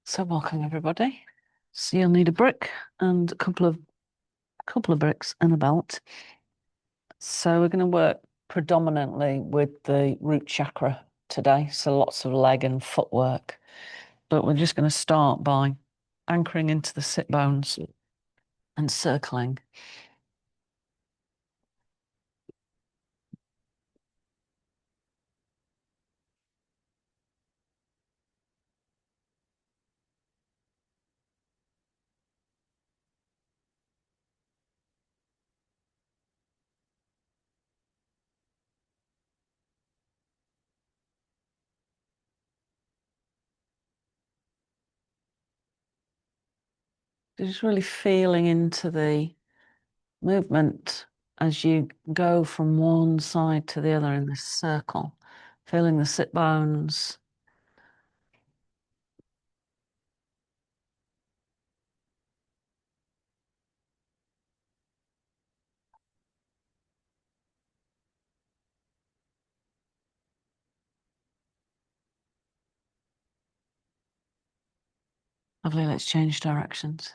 So welcome everybody. So you'll need a brick and a couple of bricks and a belt. So we're going to work predominantly with the root chakra today. So lots of leg and footwork. But we're just going to start by anchoring into the sit bones and circling. Just really feeling into the movement as you go from one side to the other in this circle, feeling the sit bones. Lovely, let's change directions.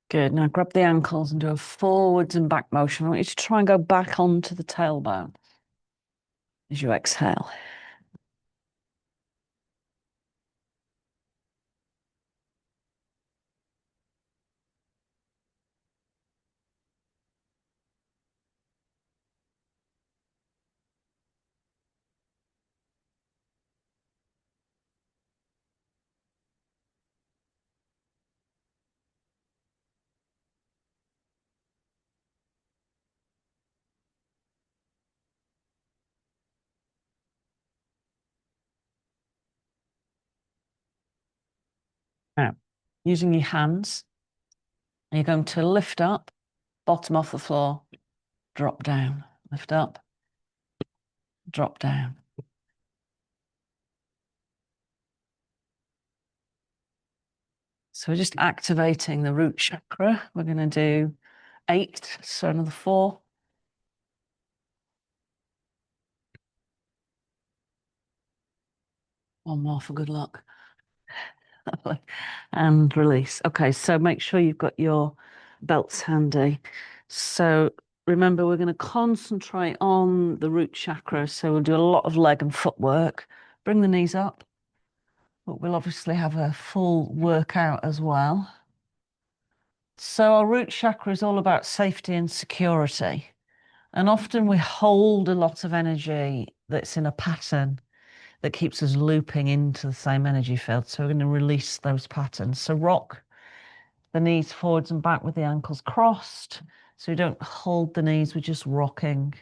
Good. Now grab the ankles and do a forwards and back motion. I want you to try and go back onto the tailbone as you exhale. Now, using your hands, you're going to lift up, bottom off the floor, drop down, lift up, drop down. So we're just activating the root chakra. We're going to do 8, so another 4. One more for good luck. And release. Okay, so make sure you've got your belts handy. So remember, we're going to concentrate on the root chakra. So we'll do a lot of leg and footwork. Bring the knees up, but we'll obviously have a full workout as well. So our root chakra is all about safety and security. And often we hold a lot of energy that's in a pattern that keeps us looping into the same energy field. So we're going to release those patterns. So rock the knees forwards and back with the ankles crossed. So we don't hold the knees, we're just rocking.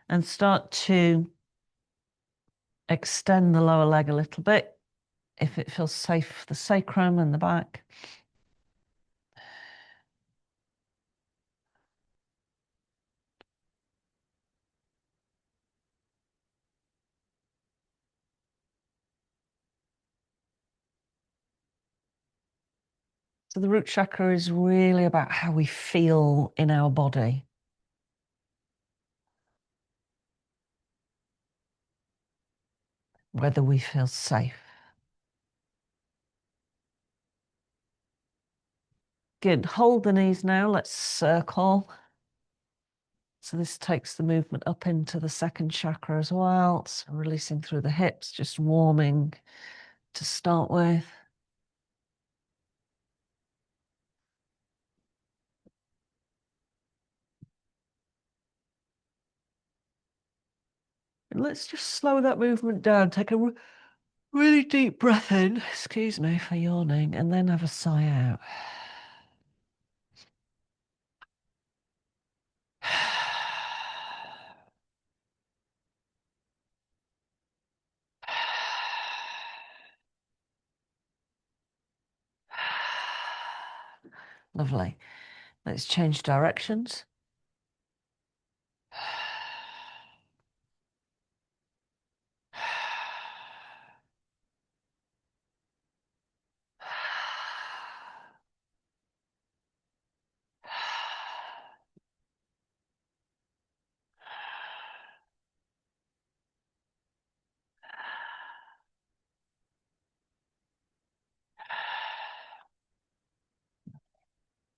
And start to extend the lower leg a little bit if it feels safe, the sacrum and the back. So the root chakra is really about how we feel in our body. Whether we feel safe. Good. Hold the knees now. Let's circle. So this takes the movement up into the second chakra as well. So releasing through the hips, just warming to start with. And let's just slow that movement down. Take a really deep breath in. Excuse me for yawning. And then have a sigh out. Lovely. Let's change directions.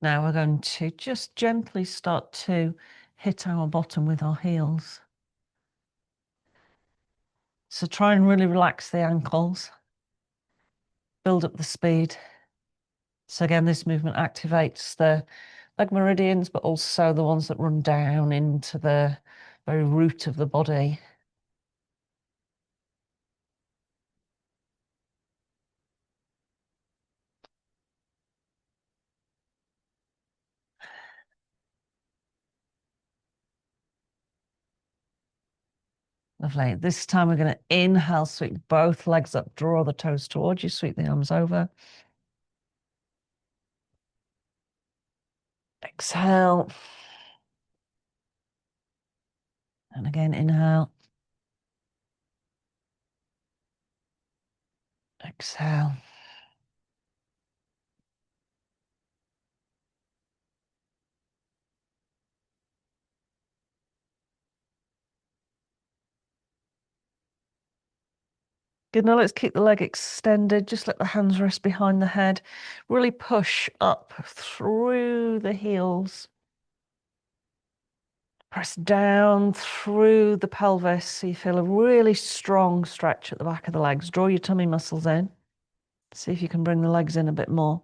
Now we're going to just gently start to hit our bottom with our heels. So try and really relax the ankles, build up the speed. So again, this movement activates the leg meridians, but also the ones that run down into the very root of the body. Lovely. This time we're going to inhale, sweep both legs up, draw the toes towards you, sweep the arms over. Exhale. And again, inhale. Exhale. Good. Now let's keep the leg extended. Just let the hands rest behind the head. Really push up through the heels. Press down through the pelvis so you feel a really strong stretch at the back of the legs. Draw your tummy muscles in. See if you can bring the legs in a bit more.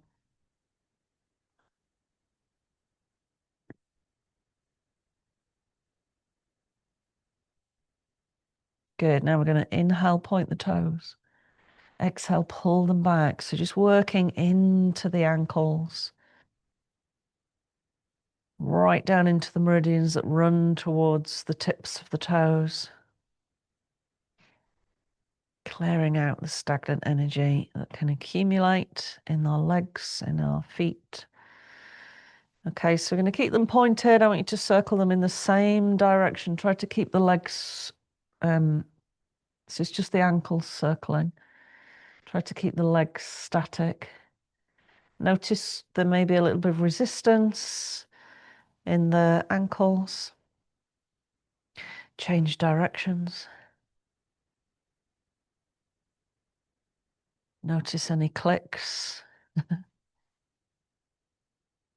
Good. Now we're going to inhale, point the toes. Exhale, pull them back. So just working into the ankles. Right down into the meridians that run towards the tips of the toes. Clearing out the stagnant energy that can accumulate in our legs, in our feet. Okay, so we're going to keep them pointed. I want you to circle them in the same direction. Try to keep the legs, so it's just the ankles circling. Try to keep the legs static. Notice there may be a little bit of resistance in the ankles. Change directions. Notice any clicks.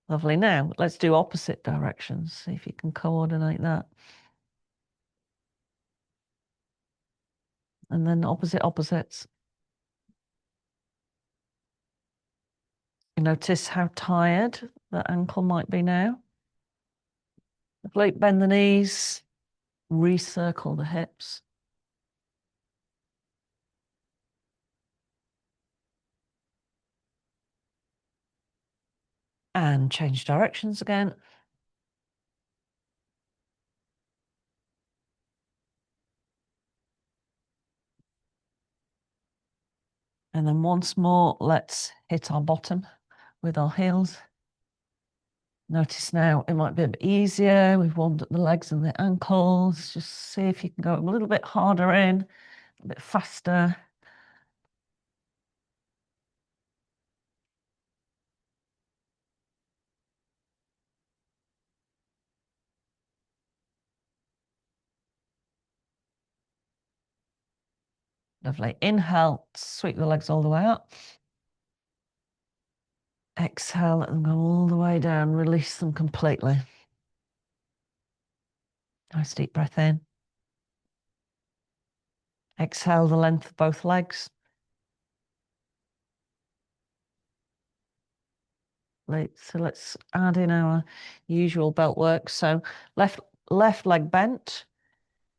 Lovely. Now, let's do opposite directions. See if you can coordinate that. And then opposites. Notice how tired the ankle might be now. Lovely. Bend the knees. Recircle the hips. And change directions again. And then once more, let's hit our bottom with our heels. Notice now it might be a bit easier. We've warmed up the legs and the ankles. Just see if you can go a little bit harder in, a bit faster. Lovely. Inhale, sweep the legs all the way up. Exhale, let them go all the way down. Release them completely. Nice deep breath in. Exhale the length of both legs. So let's add in our usual belt work. So left leg bent.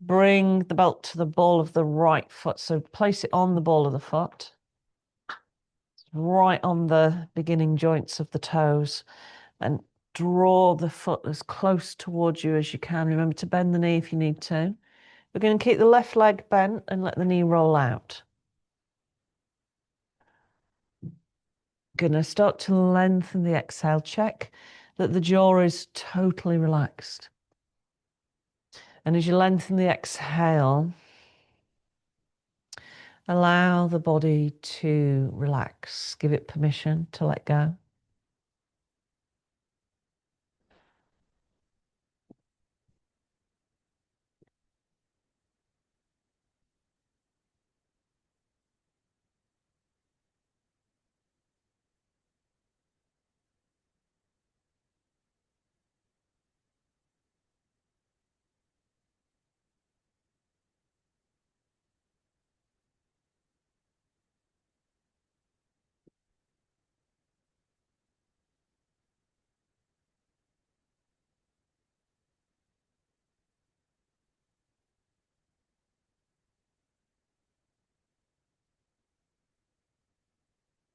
Bring the belt to the ball of the right foot. So place it on the ball of the foot. Right on the beginning joints of the toes. And draw the foot as close towards you as you can. Remember to bend the knee if you need to. We're going to keep the left leg bent and let the knee roll out. Going to start to lengthen the exhale. Check that the jaw is totally relaxed. And as you lengthen the exhale, allow the body to relax. Give it permission to let go.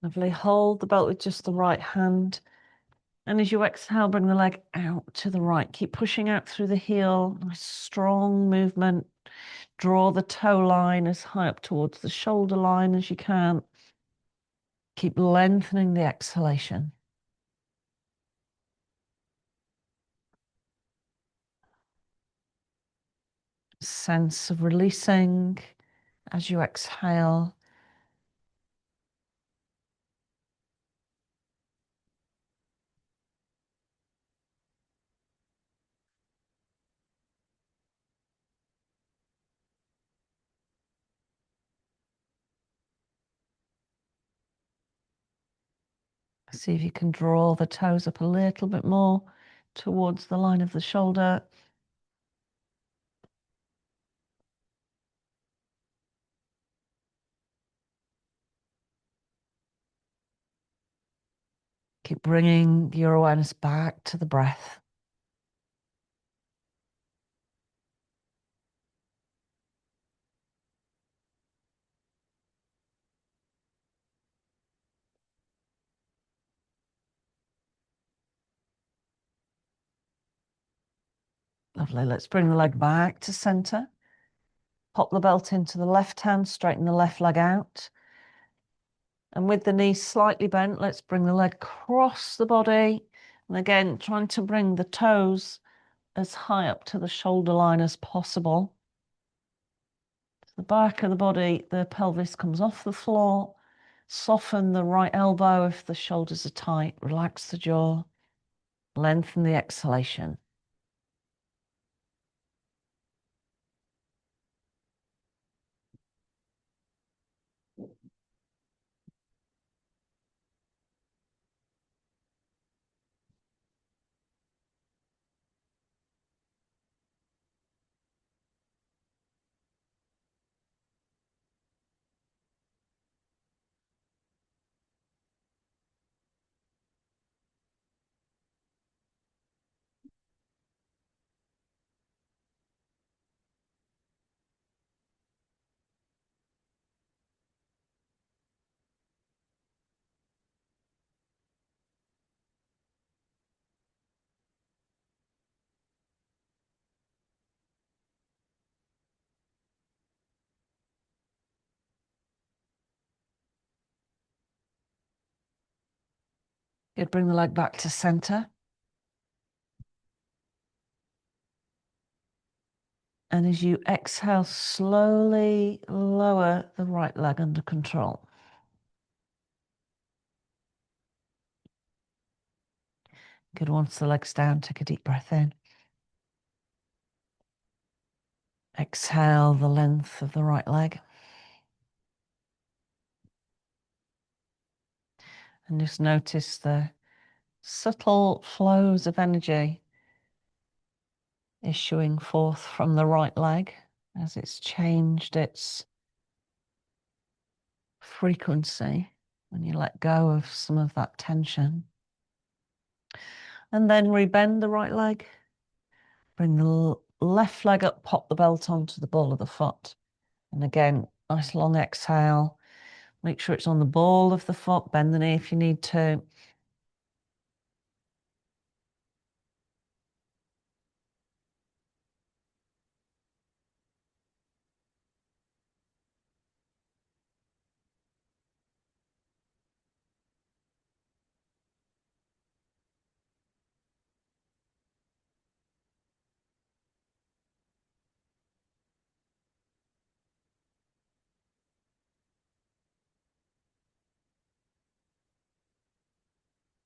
Lovely. Hold the belt with just the right hand. And as you exhale, bring the leg out to the right. Keep pushing out through the heel. Nice strong movement. Draw the toe line as high up towards the shoulder line as you can. Keep lengthening the exhalation. Sense of releasing as you exhale. See if you can draw the toes up a little bit more towards the line of the shoulder. Keep bringing your awareness back to the breath. Lovely. Let's bring the leg back to center. Pop the belt into the left hand, straighten the left leg out. And with the knees slightly bent, let's bring the leg across the body. And again, trying to bring the toes as high up to the shoulder line as possible. The back of the body, the pelvis comes off the floor. Soften the right elbow if the shoulders are tight. Relax the jaw. Lengthen the exhalation. Good, bring the leg back to center. And as you exhale, slowly lower the right leg under control. Good, once the leg's down, take a deep breath in. Exhale the length of the right leg. And just notice the subtle flows of energy issuing forth from the right leg as it's changed its frequency when you let go of some of that tension. And then rebend the right leg. Bring the left leg up, pop the belt onto the ball of the foot. And again, nice long exhale. Make sure it's on the ball of the foot. Bend the knee if you need to.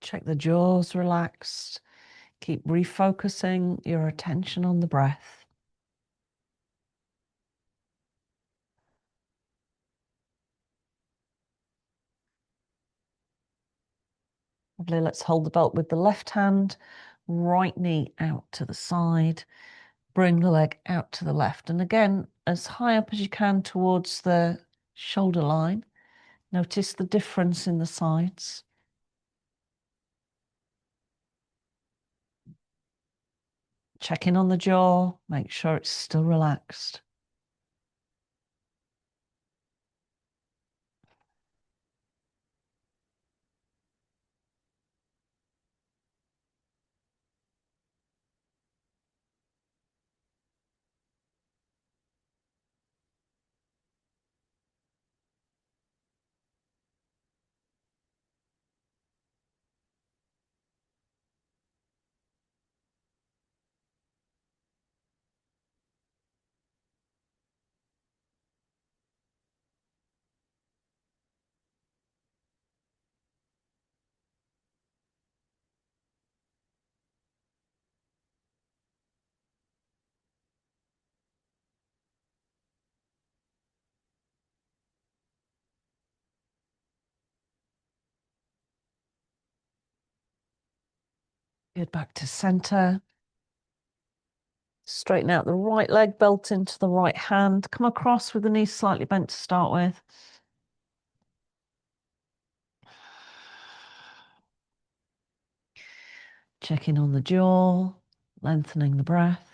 Check the jaws relaxed. Keep refocusing your attention on the breath. Lovely. Let's hold the belt with the left hand, right knee out to the side. Bring the leg out to the left. And again, as high up as you can towards the shoulder line. Notice the difference in the sides. Check in on the jaw. Make sure it's still relaxed. Good, back to center. Straighten out the right leg, belt into the right hand. Come across with the knees slightly bent to start with. Checking on the jaw, lengthening the breath.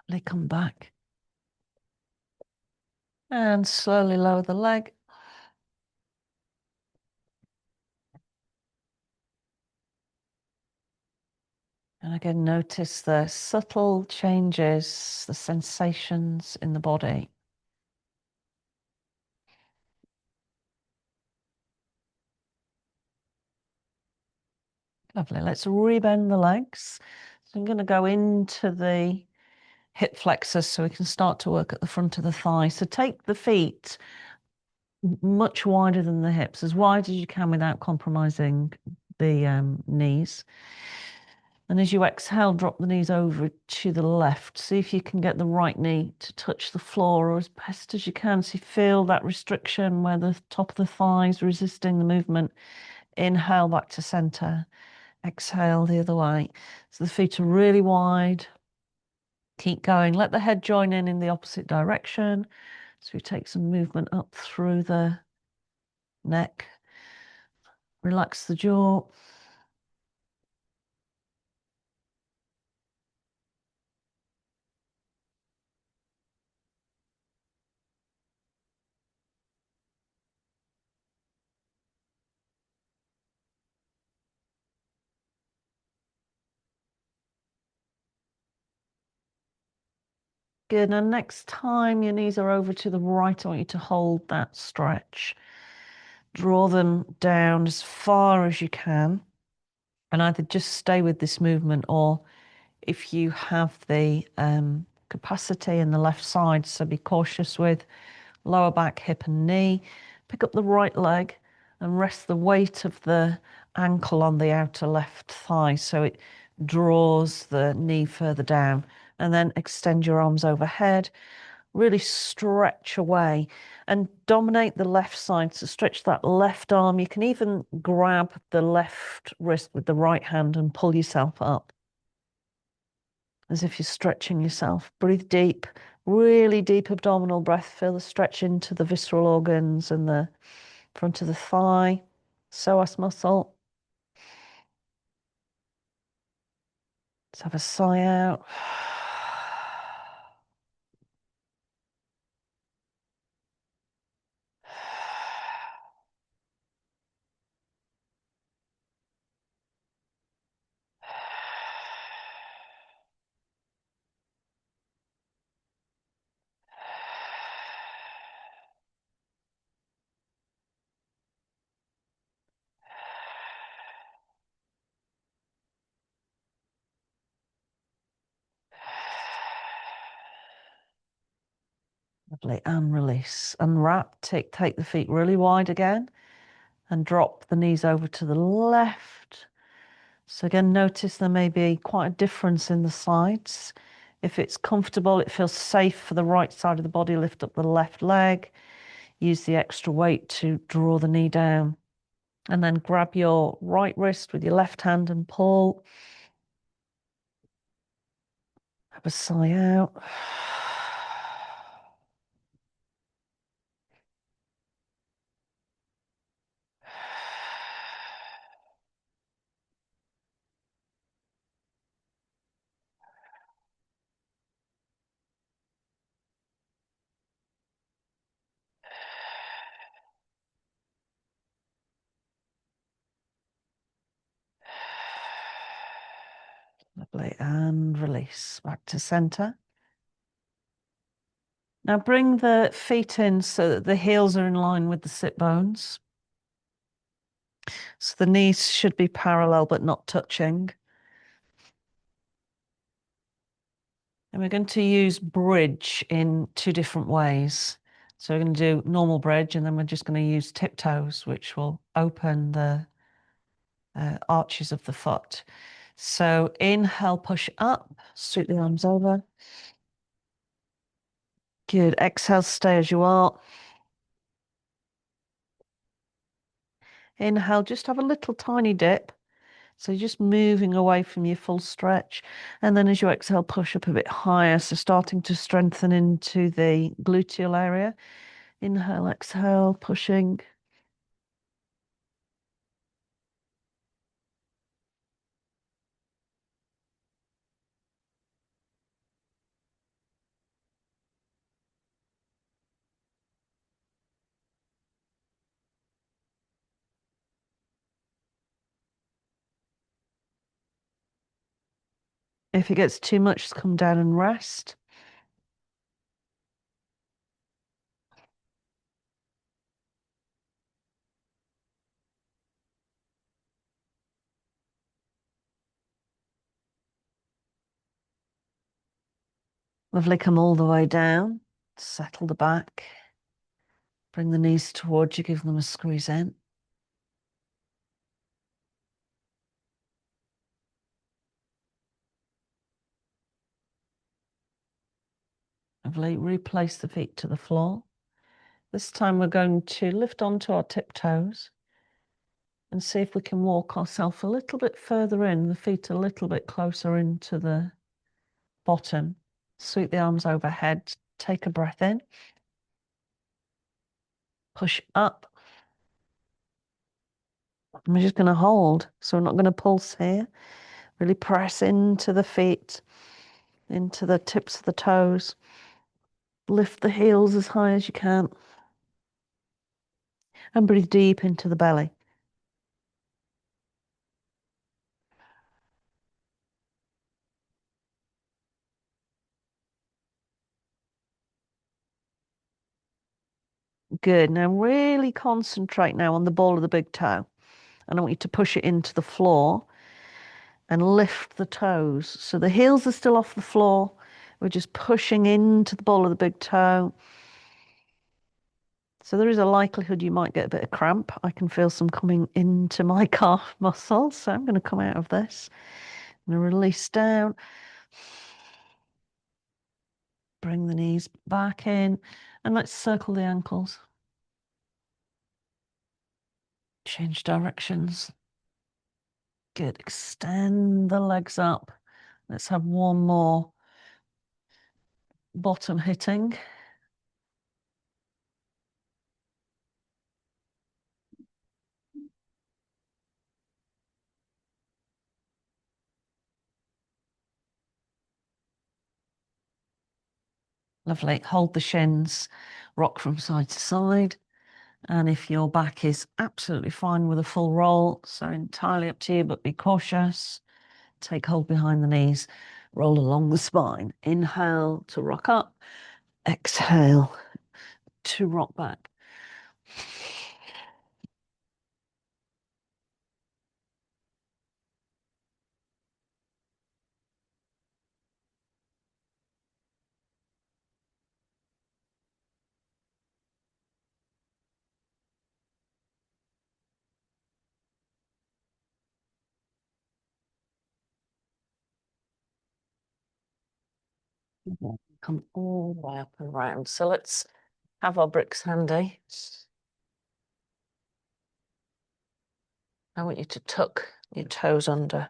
They come back. And slowly lower the leg. And again, notice the subtle changes, the sensations in the body. Lovely. Let's rebend the legs. So I'm going to go into the hip flexors so we can start to work at the front of the thigh. So take the feet much wider than the hips, as wide as you can without compromising the knees. And as you exhale, drop the knees over to the left. See if you can get the right knee to touch the floor or as best as you can. So you feel that restriction where the top of the thigh is resisting the movement. Inhale back to center. Exhale the other way. So the feet are really wide. Keep going. Let the head join in the opposite direction. So we take some movement up through the neck. Relax the jaw. Good. And next time your knees are over to the right, I want you to hold that stretch. Draw them down as far as you can. And either just stay with this movement, or if you have the capacity in the left side, so be cautious with lower back, hip and knee. Pick up the right leg and rest the weight of the ankle on the outer left thigh so it draws the knee further down. And then extend your arms overhead. Really stretch away and dominate the left side. So stretch that left arm. You can even grab the left wrist with the right hand and pull yourself up as if you're stretching yourself. Breathe deep, really deep abdominal breath. Feel the stretch into the visceral organs and the front of the thigh, psoas muscle. Let's have a sigh out. Lovely, and release. Unwrap, take the feet really wide again and drop the knees over to the left. So again, notice there may be quite a difference in the sides. If it's comfortable, it feels safe for the right side of the body, lift up the left leg. Use the extra weight to draw the knee down. And then grab your right wrist with your left hand and pull. Have a sigh out. Lovely. And release back to center. Now bring the feet in so that the heels are in line with the sit bones. So the knees should be parallel but not touching. And we're going to use bridge in two different ways. So we're going to do normal bridge, and then we're just going to use tiptoes, which will open the arches of the foot. So inhale, push up, sweep the arms over. Good. Exhale, stay as you are. Inhale, just have a little tiny dip. So you're just moving away from your full stretch. And then as you exhale, push up a bit higher. So starting to strengthen into the gluteal area. Inhale, exhale, pushing. If it gets too much, just come down and rest. Lovely, come all the way down. Settle the back. Bring the knees towards you, give them a squeeze in. Lovely, replace the feet to the floor. This time we're going to lift onto our tiptoes and see if we can walk ourselves a little bit further in, the feet a little bit closer into the bottom. Sweep the arms overhead, take a breath in. Push up. And we're just going to hold, so we're not going to pulse here. Really press into the feet, into the tips of the toes. Lift the heels as high as you can. And breathe deep into the belly. Good. Now really concentrate now on the ball of the big toe. And I want you to push it into the floor and lift the toes. So the heels are still off the floor. We're just pushing into the ball of the big toe. So there is a likelihood you might get a bit of cramp. I can feel some coming into my calf muscles. So I'm going to come out of this. I'm going to release down. Bring the knees back in. And let's circle the ankles. Change directions. Good. Extend the legs up. Let's have one more bottom hitting. Lovely. Hold the shins, rock from side to side. And if your back is absolutely fine with a full roll, so entirely up to you, but be cautious. Take hold behind the knees, roll along the spine. Inhale to rock up, exhale to rock back. Come all the way up and round. So let's have our bricks handy. I want you to tuck your toes under.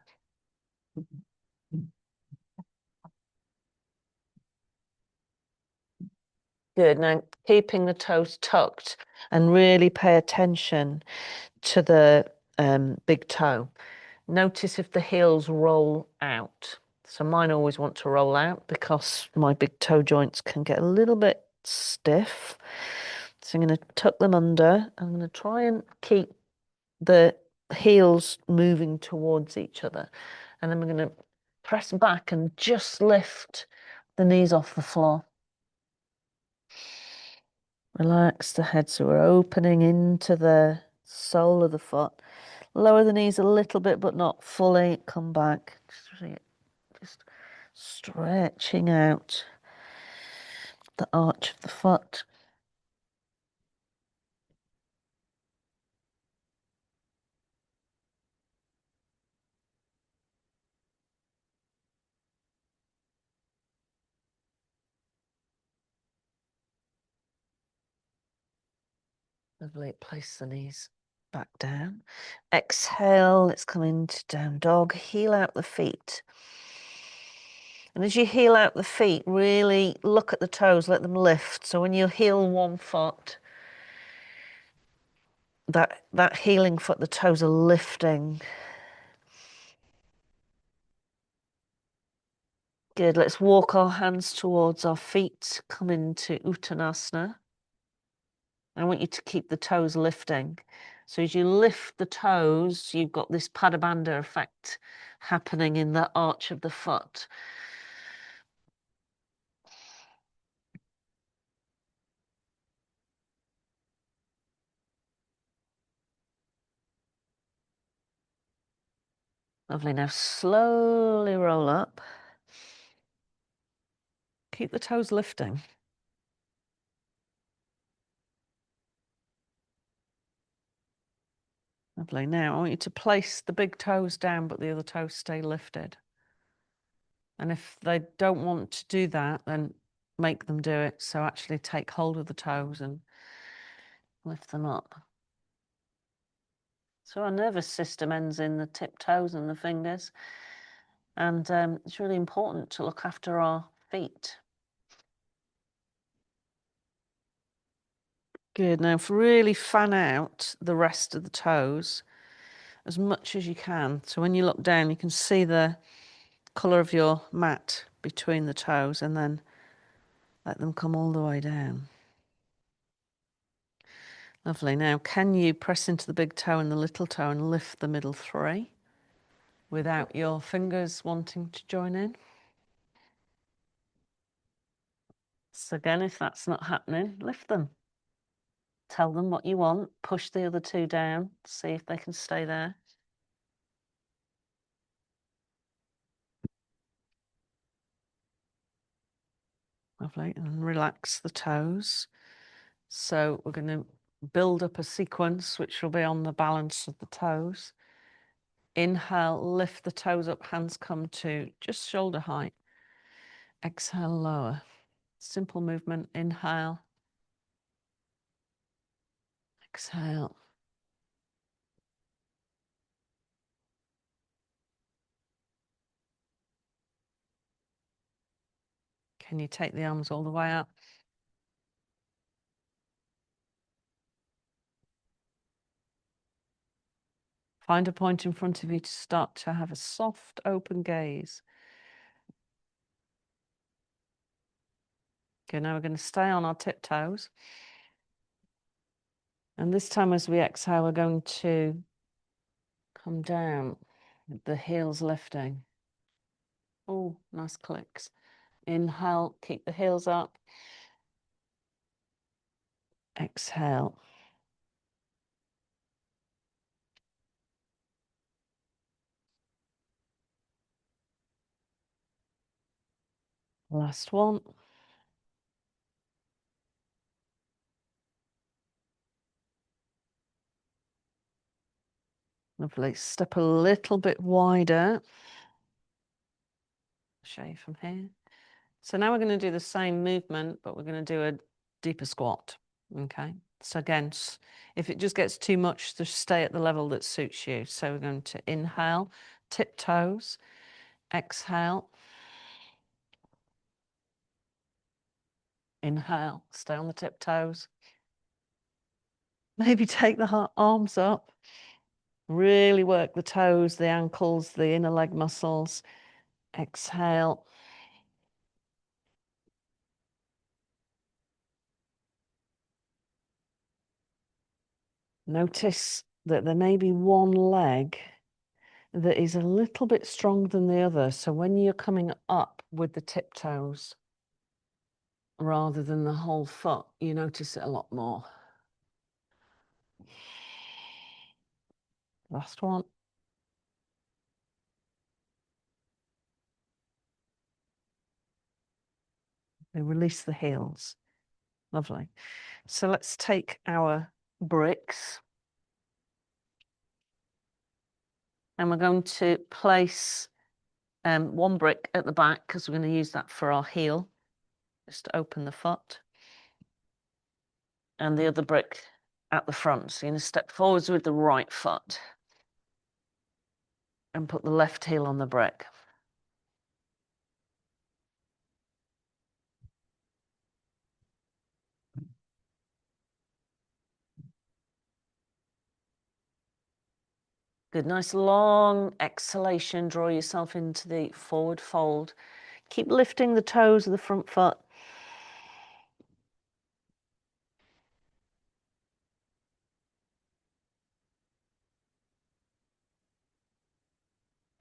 Good. Now, keeping the toes tucked and really pay attention to the big toe. Notice if the heels roll out. So mine always want to roll out because my big toe joints can get a little bit stiff. So I'm going to tuck them under. I'm going to try and keep the heels moving towards each other. And then we're going to press back and just lift the knees off the floor. Relax the head, so we're opening into the sole of the foot. Lower the knees a little bit, but not fully. Come back. Just stretching out the arch of the foot. Lovely. Place the knees back down. Exhale. Let's come into down dog. Heel out the feet. And as you heel out the feet, really look at the toes, let them lift. So when you heel one foot, that healing foot, the toes are lifting. Good. Let's walk our hands towards our feet. Come into Uttanasana. I want you to keep the toes lifting. So as you lift the toes, you've got this Padabandha effect happening in the arch of the foot. Lovely. Now slowly roll up. Keep the toes lifting. Lovely. Now I want you to place the big toes down, but the other toes stay lifted. And if they don't want to do that, then make them do it. So actually take hold of the toes and lift them up. So our nervous system ends in the tip toes and the fingers. And it's really important to look after our feet. Good. Now, really fan out the rest of the toes as much as you can. So when you look down, you can see the colour of your mat between the toes, and then let them come all the way down. Lovely. Now, can you press into the big toe and the little toe and lift the middle three without your fingers wanting to join in? So again, if that's not happening, lift them. Tell them what you want. Push the other two down. See if they can stay there. Lovely. And relax the toes. So we're going to build up a sequence which will be on the balance of the toes. Inhale, lift the toes up, hands come to just shoulder height. Exhale, lower. Simple movement. Inhale. Exhale. Can you take the arms all the way up? Find a point in front of you to start to have a soft, open gaze. Okay, now we're going to stay on our tiptoes. And this time as we exhale, we're going to come down with the heels lifting. Oh, nice clicks. Inhale, keep the heels up. Exhale. Last one. Lovely. Step a little bit wider. Show you from here. So now we're going to do the same movement, but we're going to do a deeper squat. Okay. So again, if it just gets too much, just stay at the level that suits you. So we're going to inhale, tiptoes, exhale. Inhale, stay on the tiptoes. Maybe take the arms up. Really work the toes, the ankles, the inner leg muscles. Exhale. Notice that there may be one leg that is a little bit stronger than the other. So when you're coming up with the tiptoes rather than the whole foot, you notice it a lot more. Last one. They release the heels. Lovely. So let's take our bricks and we're going to place one brick at the back because we're going to use that for our heel, just to open the foot, and the other brick at the front. So you're going to step forwards with the right foot and put the left heel on the brick. Good, nice long exhalation. Draw yourself into the forward fold. Keep lifting the toes of the front foot.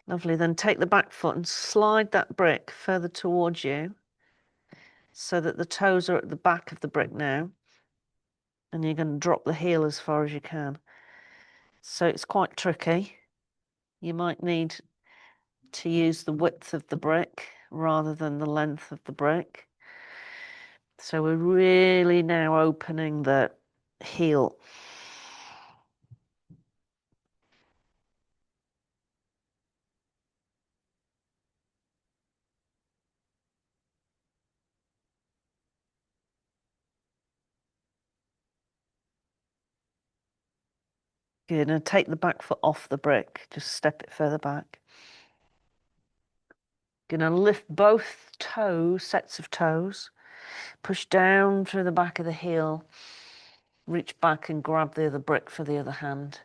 Lovely, then take the back foot and slide that brick further towards you so that the toes are at the back of the brick now. And you're going to drop the heel as far as you can. So it's quite tricky. You might need to use the width of the brick rather than the length of the brick. So we're really now opening the heel. Good, and take the back foot off the brick. Just step it further back. Gonna lift both toes, sets of toes. Push down through the back of the heel. Reach back and grab the other brick for the other hand.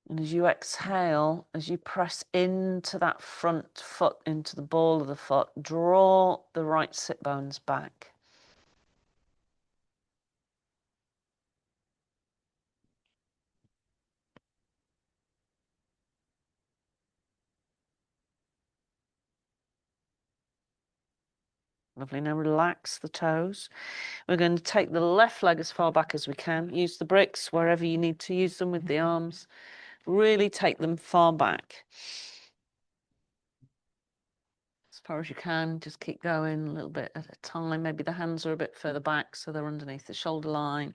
And as you exhale, as you press into that front foot, into the ball of the foot, draw the right sit bones back. Lovely. Now relax the toes. We're going to take the left leg as far back as we can. Use the bricks wherever you need to use them with the arms. Really take them far back. As far as you can, just keep going a little bit at a time. Maybe the hands are a bit further back so they're underneath the shoulder line.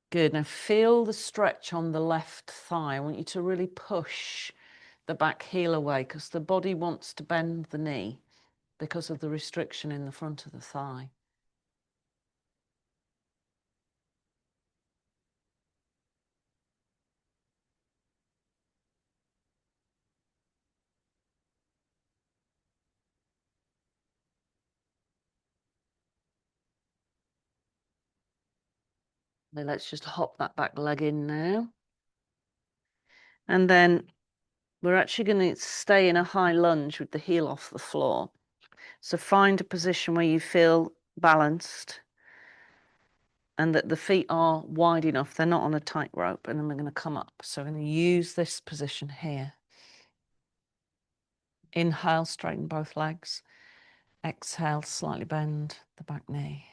Good. Now feel the stretch on the left thigh. I want you to really push the back heel away because the body wants to bend the knee because of the restriction in the front of the thigh. Now let's just hop that back leg in now. And then we're actually going to stay in a high lunge with the heel off the floor. So find a position where you feel balanced and that the feet are wide enough. They're not on a tight rope. And then we're going to come up. So we're going to use this position here. Inhale, straighten both legs. Exhale, slightly bend the back knee.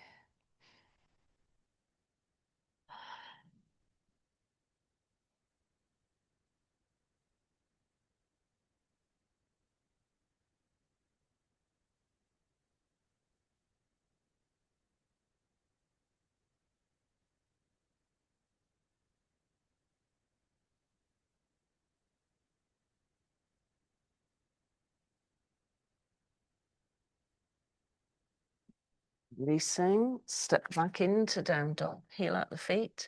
Releasing, step back into down dog, heel out the feet.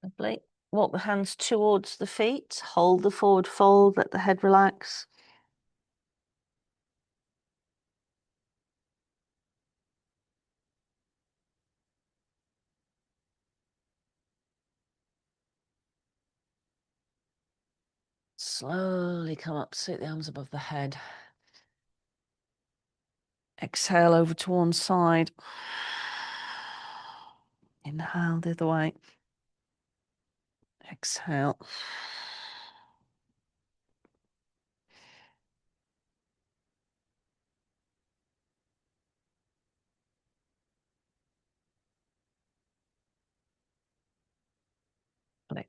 Lovely. Walk the hands towards the feet, hold the forward fold, let the head relax. Slowly come up, sit the arms above the head. Exhale over to one side. Inhale the other way. Exhale.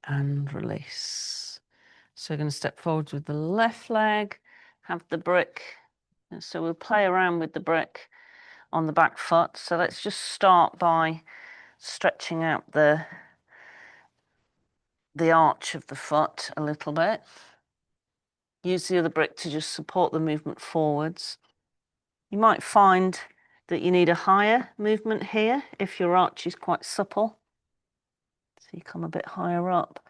And release. So we're going to step forwards with the left leg, have the brick. And so we'll play around with the brick on the back foot. So let's just start by stretching out the arch of the foot a little bit. Use the other brick to just support the movement forwards. You might find that you need a higher movement here if your arch is quite supple. So you come a bit higher up.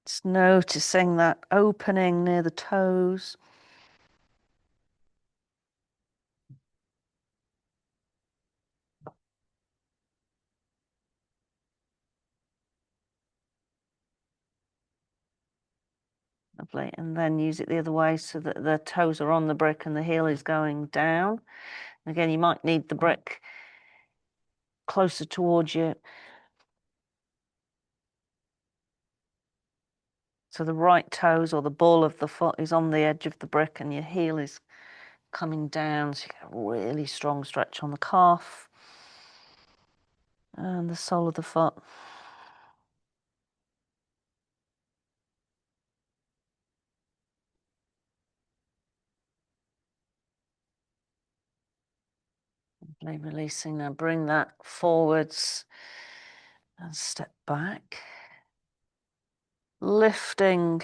Just noticing that opening near the toes. Lovely. And then use it the other way so that the toes are on the brick and the heel is going down. Again, you might need the brick closer towards you. So the right toes or the ball of the foot is on the edge of the brick and your heel is coming down. So you get a really strong stretch on the calf and the sole of the foot. Releasing now, bring that forwards and step back. Lifting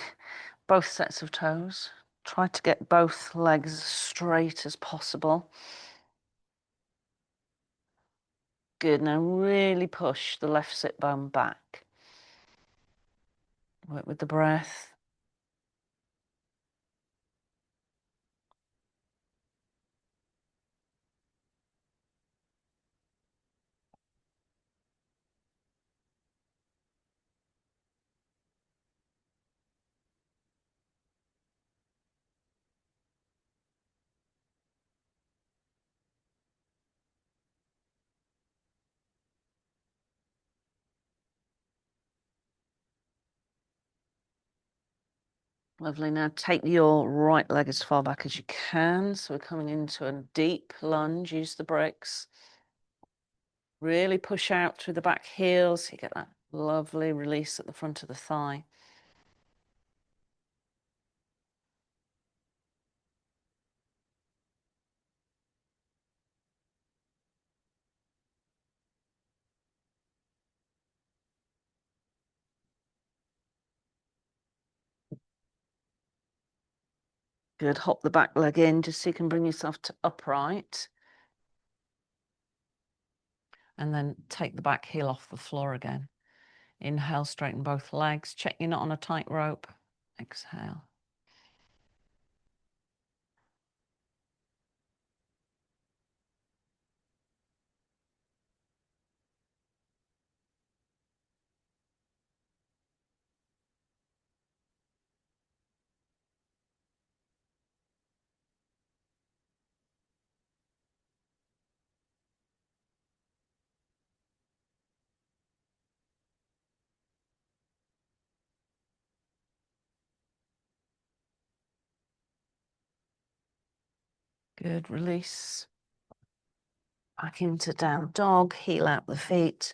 both sets of toes. Try to get both legs as straight as possible. Good, now really push the left sit bone back. Work with the breath. Lovely. Now take your right leg as far back as you can. So we're coming into a deep lunge. Use the bricks. Really push out through the back heel so you get that lovely release at the front of the thigh. Good. Hop the back leg in just so you can bring yourself to upright. And then take the back heel off the floor again. Inhale, straighten both legs. Check you're not on a tight rope. Exhale. Good. Release. Back into down dog. Heel out the feet.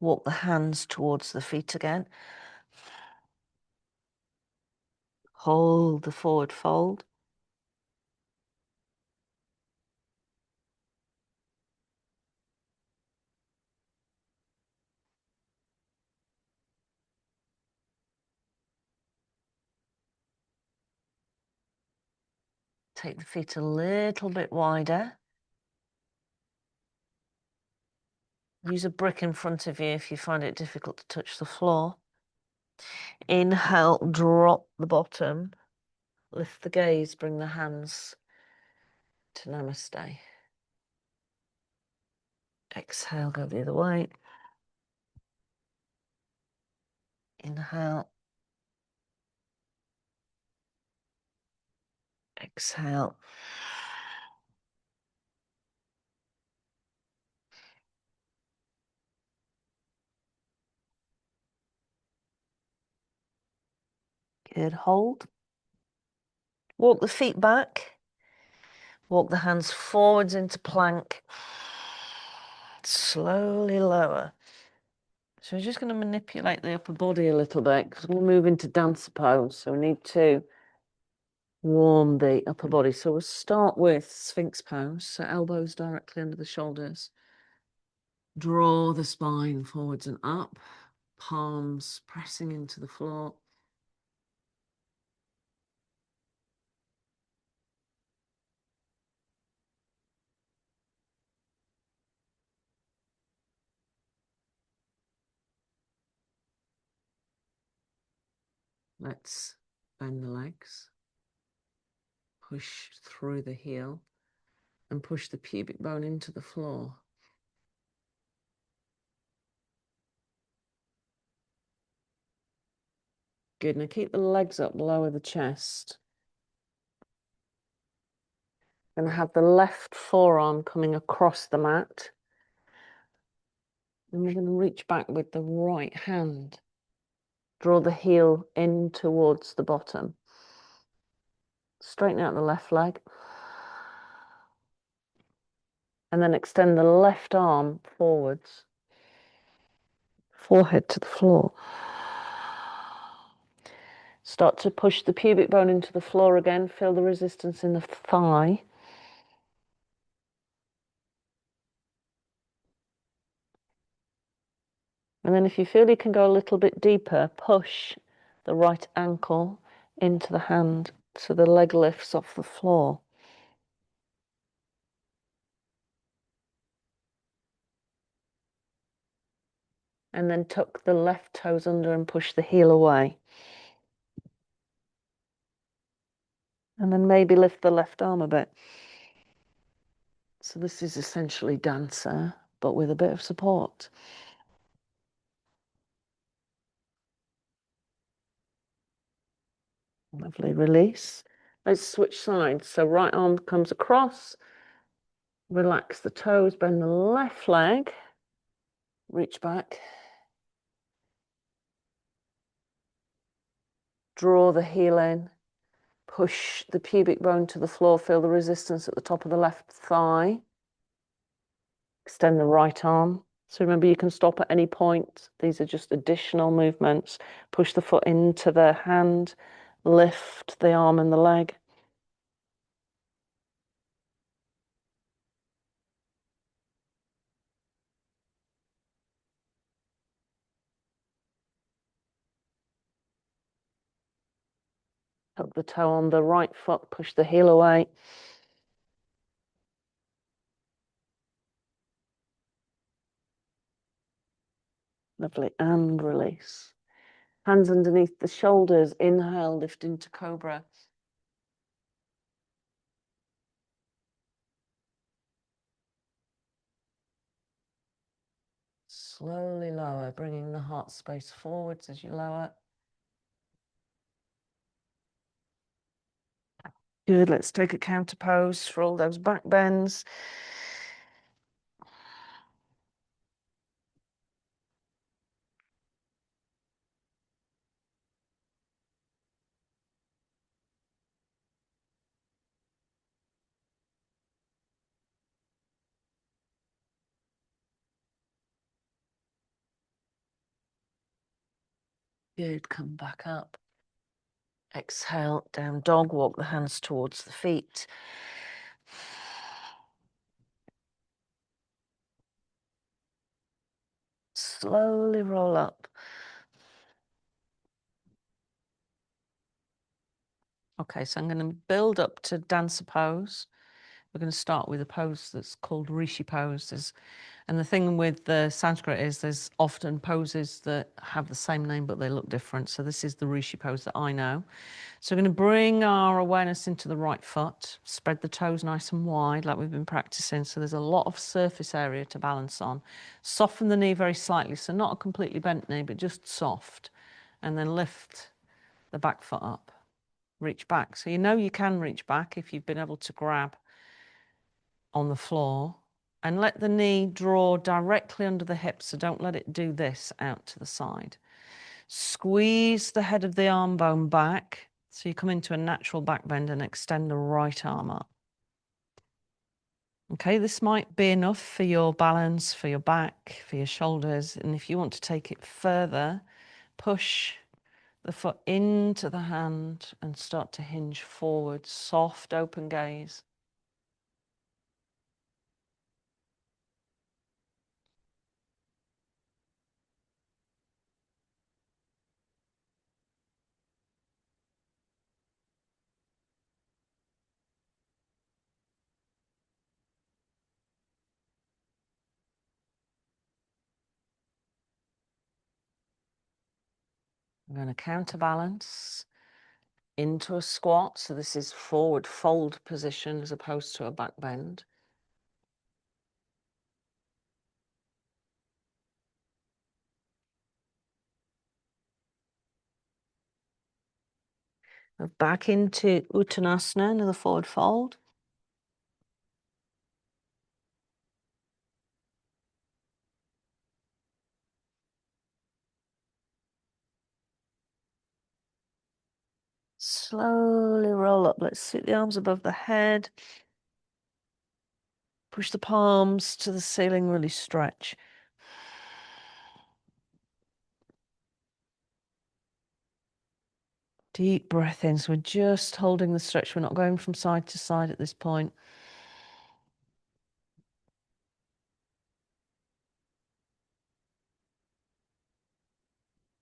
Walk the hands towards the feet again. Hold the forward fold. Take the feet a little bit wider. Use a brick in front of you if you find it difficult to touch the floor. Inhale, drop the bottom. Lift the gaze, bring the hands to namaste. Exhale, go the other way. Inhale. Exhale. Good, hold. Walk the feet back. Walk the hands forwards into plank. Slowly lower. So we're just going to manipulate the upper body a little bit because we'll move into dancer pose. So we need to warm the upper body. So we'll start with Sphinx pose. So elbows directly under the shoulders. Draw the spine forwards and up. Palms pressing into the floor. Let's bend the legs. Push through the heel and push the pubic bone into the floor. Good. Now keep the legs up, lower the chest. And have the left forearm coming across the mat. And we're going to reach back with the right hand. Draw the heel in towards the bottom. Straighten out the left leg. And then extend the left arm forwards. Forehead to the floor. Start to push the pubic bone into the floor again. Feel the resistance in the thigh. And then if you feel you can go a little bit deeper, push the right ankle into the hand so the leg lifts off the floor. And then tuck the left toes under and push the heel away. And then maybe lift the left arm a bit. So this is essentially dancer, but with a bit of support. Lovely, release. Let's switch sides. So right arm comes across. Relax the toes, bend the left leg. Reach back. Draw the heel in. Push the pubic bone to the floor. Feel the resistance at the top of the left thigh. Extend the right arm. So remember, you can stop at any point. These are just additional movements. Push the foot into the hand. Lift the arm and the leg. Tuck the toe on the right foot. Push the heel away. Lovely. And release. Hands underneath the shoulders. Inhale, lift into cobra. Slowly lower, bringing the heart space forwards as you lower. Good. Let's take a counter pose for all those back bends. Good. Come back up. Exhale, down dog. Walk the hands towards the feet. Slowly roll up. Okay, so I'm going to build up to dancer pose. we're going to start with a pose that's called Rishi pose. And the thing with the Sanskrit is there's often poses that have the same name, but they look different. So this is the Rishi pose that I know. So we're going to bring our awareness into the right foot, spread the toes nice and wide like we've been practicing. So there's a lot of surface area to balance on. Soften the knee very slightly. So not a completely bent knee, but just soft. And then lift the back foot up. Reach back. So you know you can reach back if you've been able to grab on the floor. And let the knee draw directly under the hip. So don't let it do this out to the side. Squeeze the head of the arm bone back. So you come into a natural back bend and extend the right arm up. Okay, this might be enough for your balance, for your back, for your shoulders. And if you want to take it further, push the foot into the hand and start to hinge forward, soft, open gaze. I'm going to counterbalance into a squat. So this is forward fold position as opposed to a back bend. Back into Uttanasana, another forward fold. Slowly roll up. Let's sit the arms above the head. Push the palms to the ceiling, really stretch. Deep breath in. So we're just holding the stretch. We're not going from side to side at this point.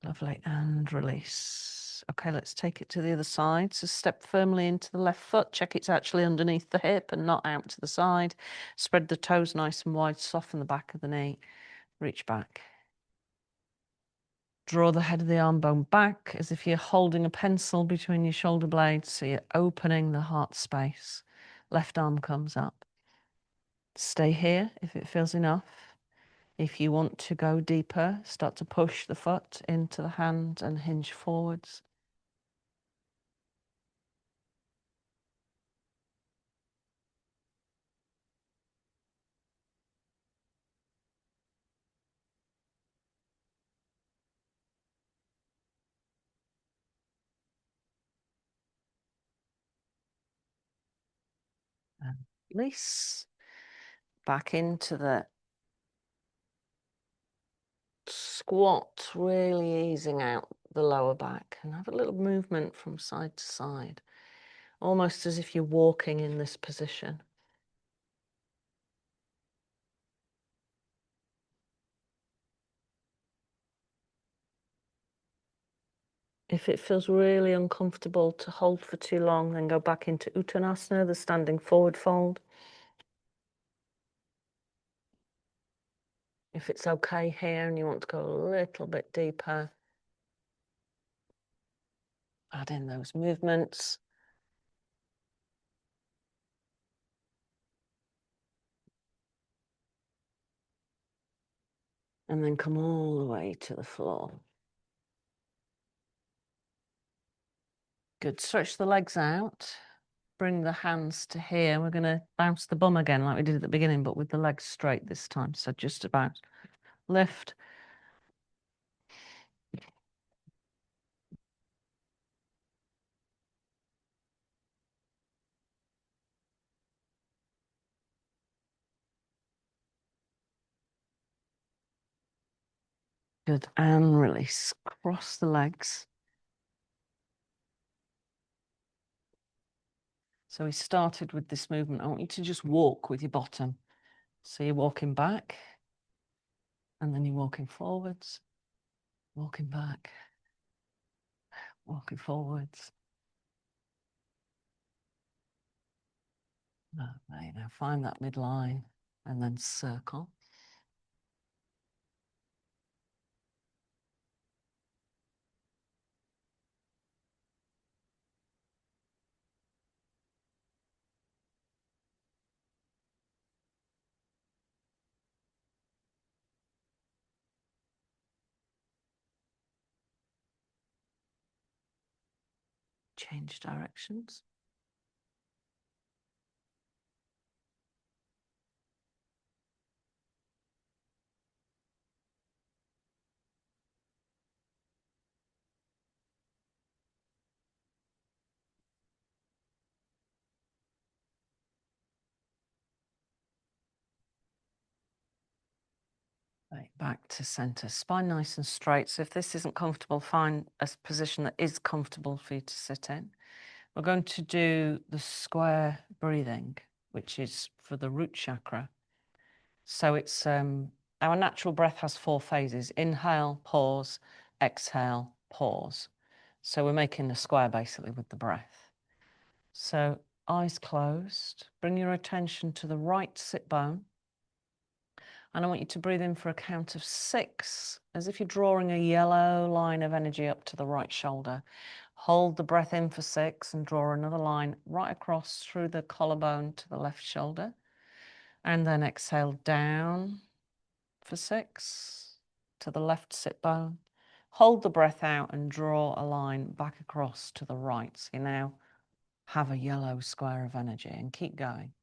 Lovely. And release. Okay, let's take it to the other side. So step firmly into the left foot. Check it's actually underneath the hip and not out to the side. Spread the toes nice and wide. Soften the back of the knee. Reach back. Draw the head of the arm bone back as if you're holding a pencil between your shoulder blades. So you're opening the heart space. Left arm comes up. Stay here if it feels enough. If you want to go deeper, start to push the foot into the hand and hinge forwards. And release. Back into the squat, really easing out the lower back and have a little movement from side to side, almost as if you're walking in this position. If it feels really uncomfortable to hold for too long, then go back into Uttanasana, the standing forward fold. If it's okay here and you want to go a little bit deeper, add in those movements. And then come all the way to the floor. Good. Stretch the legs out. Bring the hands to here. We're going to bounce the bum again like we did at the beginning, but with the legs straight this time. So just about lift. Good. And release. Cross the legs. So we started with this movement. I want you to just walk with your bottom. So you're walking back, and then you're walking forwards, walking back, walking forwards. Okay, now find that midline and then circle. Change directions. Right, back to center. Spine nice and straight. So if this isn't comfortable, find a position that is comfortable for you to sit in. We're going to do the square breathing, which is for the root chakra. So it's our natural breath has 4 phases: inhale, pause, exhale, pause. So we're making a square basically with the breath. So eyes closed, bring your attention to the right sit bone. And I want you to breathe in for a count of 6, as if you're drawing a yellow line of energy up to the right shoulder. Hold the breath in for 6 and draw another line right across through the collarbone to the left shoulder. And then exhale down for 6 to the left sit bone. Hold the breath out and draw a line back across to the right. So you now have a yellow square of energy, and keep going.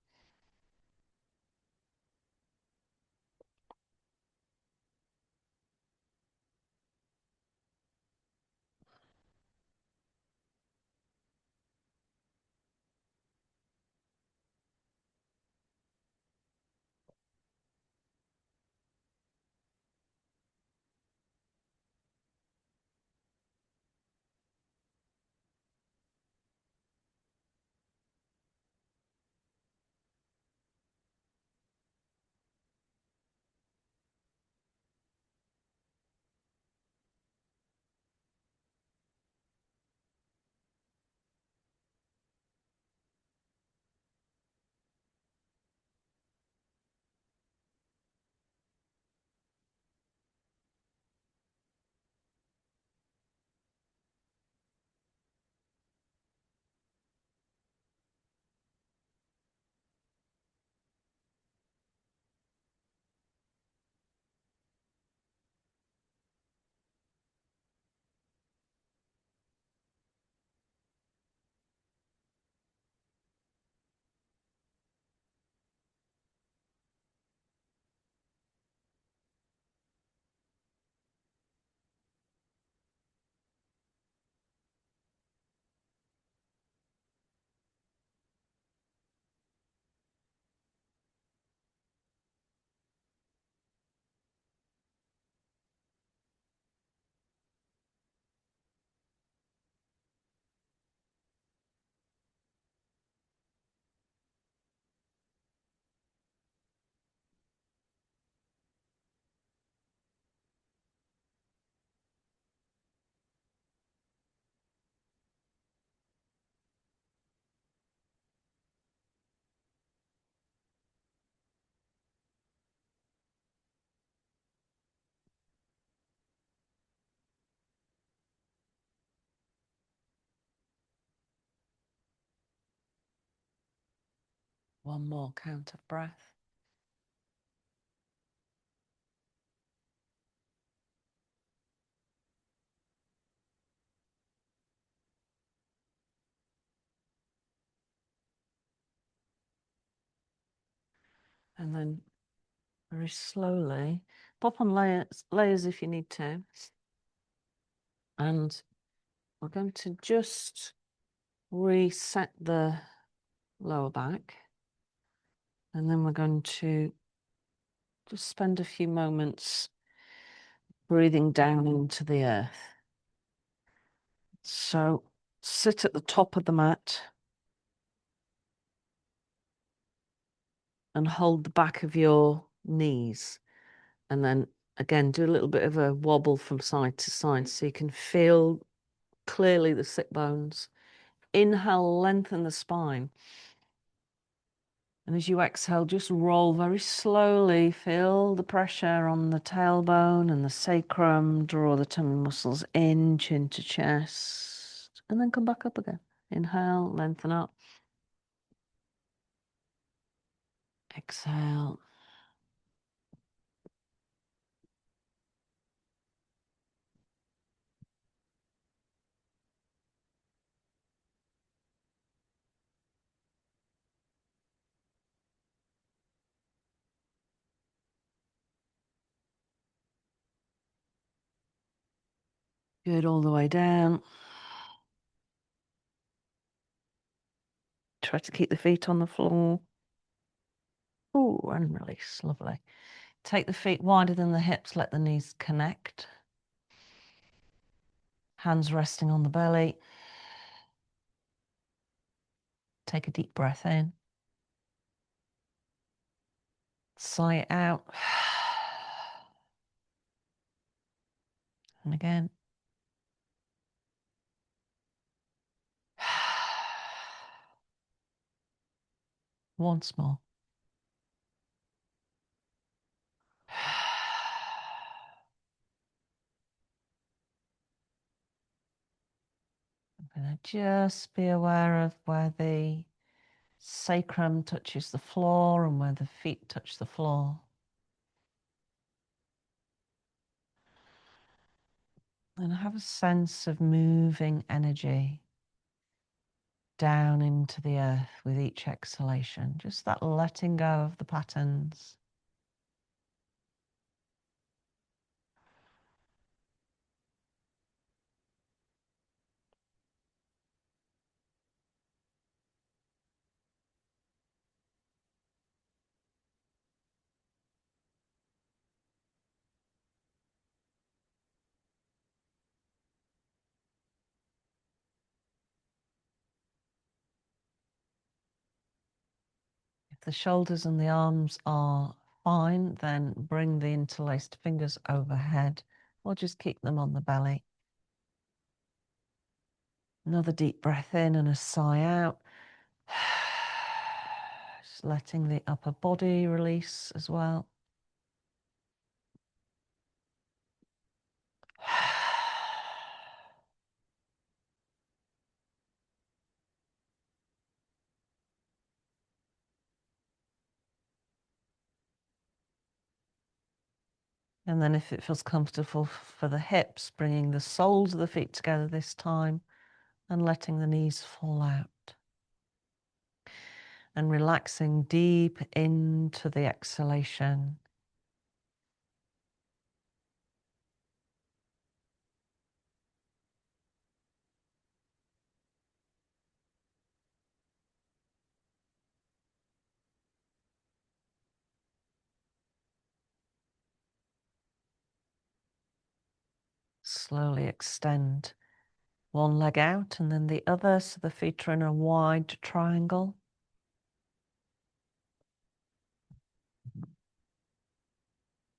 One more count of breath. And then very slowly pop on layers if you need to. And we're going to just reset the lower back. And then we're going to just spend a few moments breathing down into the earth. So sit at the top of the mat and hold the back of your knees. And then again, do a little bit of a wobble from side to side so you can feel clearly the sit bones. Inhale, lengthen the spine. And as you exhale, just roll very slowly. Feel the pressure on the tailbone and the sacrum. Draw the tummy muscles in, chin to chest. And then come back up again. Inhale, lengthen up. Exhale. Good, all the way down. Try to keep the feet on the floor. Oh, and release. Lovely. Take the feet wider than the hips. Let the knees connect. Hands resting on the belly. Take a deep breath in. Sigh it out. And again. Once more. And just be aware of where the sacrum touches the floor and where the feet touch the floor. And have a sense of moving energy down into the earth with each exhalation. Just that letting go of the patterns. If the shoulders and the arms are fine, then bring the interlaced fingers overhead or just keep them on the belly. Another deep breath in and a sigh out. Just letting the upper body release as well. And then if it feels comfortable for the hips, bringing the soles of the feet together this time and letting the knees fall out. And relaxing deep into the exhalation. Slowly extend one leg out and then the other so the feet are in a wide triangle.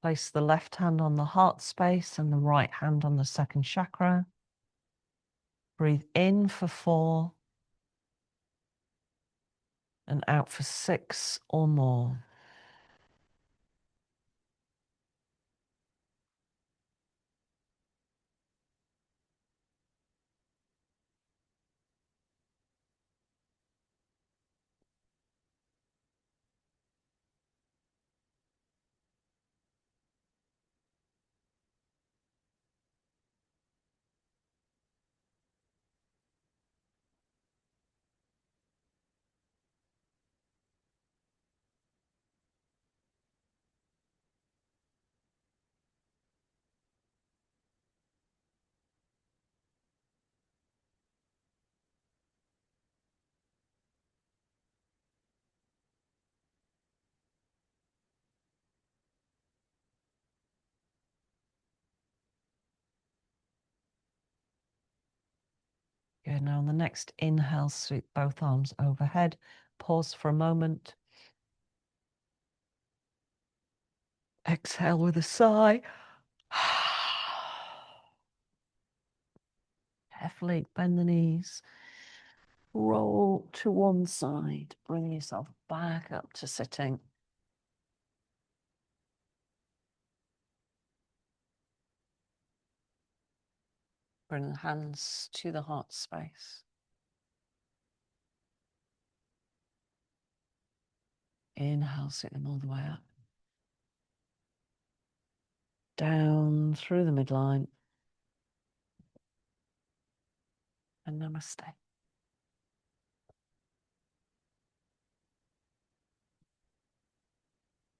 Place the left hand on the heart space and the right hand on the second chakra. Breathe in for 4 and out for 6 or more. Good. Now on the next inhale, sweep both arms overhead. Pause for a moment. Exhale with a sigh. Carefully bend the knees. roll to one side. Bring yourself back up to sitting. Bring the hands to the heart space. Inhale, sit them all the way up. Down through the midline. And namaste.